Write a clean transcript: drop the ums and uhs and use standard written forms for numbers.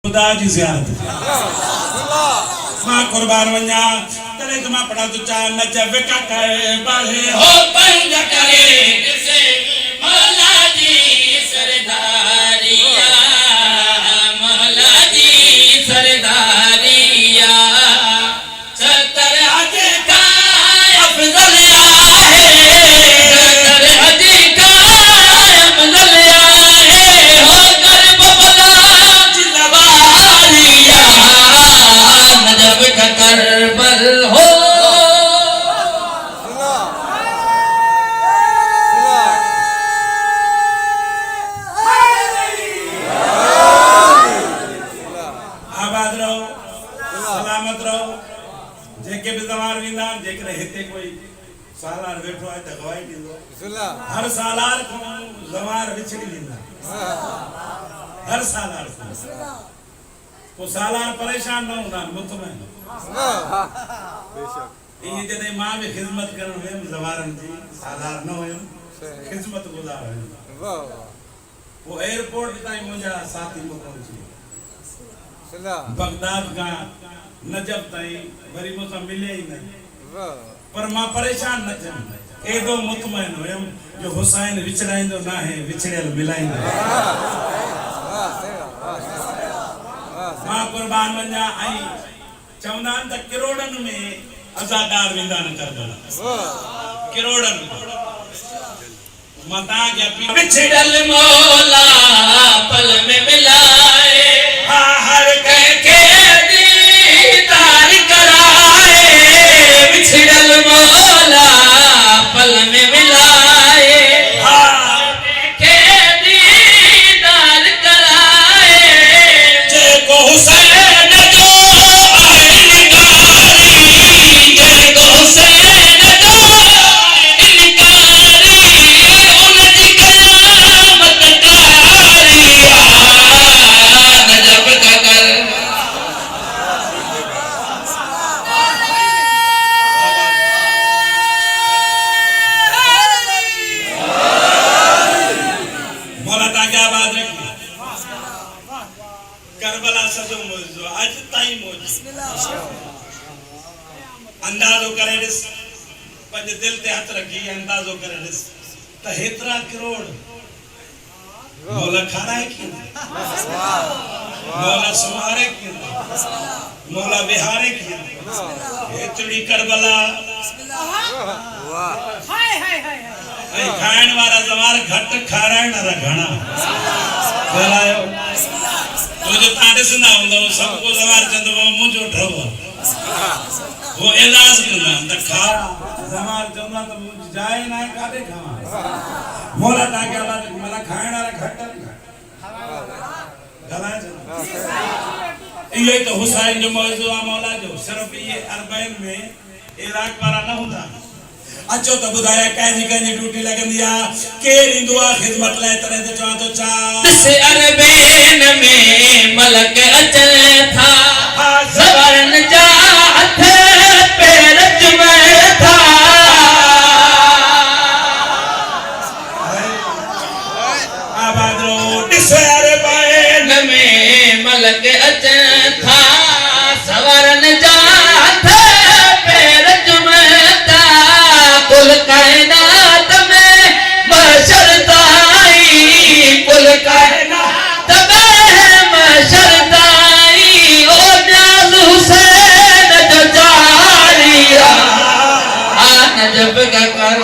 खुदा जी ज़ियारत मां कुर्बान वन्या तले तो मां पढ़ा तो चा नजब का करे बाले हो पंज करे से मौला जी सरदारिया मौला जी सरदारिया सत्तर हज का अफजल आए सत्तर हज का अफजल आए हो गर्ब बला जिलवारिया नजब का करबल हो आबाद रहो सलामत रहो जेके भी तमार विंदा जेकरे हेते कोई सालार बैठो है त गवाही दींदो हर सालार को जवार विछड़ी दींदा हर सालार को सालार परेशान न होना मुतमइन बेशक ये जदे मां में खिदमत करण में जवारन जी सालार न होयो खिदमत गुजार है वाह वो एयरपोर्ट ताई मुजा साथी को पहुंची बगदाद का नजब ताई वरी मुसा मिले ही नहीं पर मां परेशान न थियम एदो मुतमइन होयम जो हुसैन विछड़ाइंदो ना है विछड़ियल मिलाइंदो मां कुर्बान वन्या आई चवंदान त करोड़न में अज़ादार विंदा न करबला करोड़न मता क्या विछड़ल मौला पल में मिलाए हर के दीदार कराए विछड़ल मौला पल में मिलाए के दीदार कराए जे को हुसैन जो आए निगारी जे को हुसैन जो आए निगारी उनकी कयामत तारिया नजब का कर करबला सजो मौजू आज ताई मौजू अंदाजो करे दिस पंज दिल ते हथ रखी अंदाजो करे दिस त हेतरा करोड़ मौला खाराए क्यों मौला सुमारे क्यों मौला बिहारे क्यों हेतड़ी करबला वाह हाय हाय हाय ऐ खाण वाला जमार घट खारायण रा घणा गलायो तो जो ताड़े से ना होंदा सबको जवार चंद मुझो ढो वो इलाज करना त खारा जवार चंदा तो मुझ जाए ना काटे खावा मोला ता के बात मला खाणा रा घट गला ये तो हुसैन जो मौजू मौला जो सिर्फ ये अरबैन में इलाज वाला ना होता अचो तो बुधाया कहनी ड्यूटी लगंदी आ केर इंदुआ खिदमत ले तरह ते चवा तो चा से अरबैन में मलक अचल था सवरन जा हथ पैर में था आबाद रोड से अरबैन में मलक अचल था सवरन जा हथ पैर में था कुल कायनात में महशर ताई कुल कायनात में महशर ताई ओ न्याज हुसैन जो जारिया नजब का कर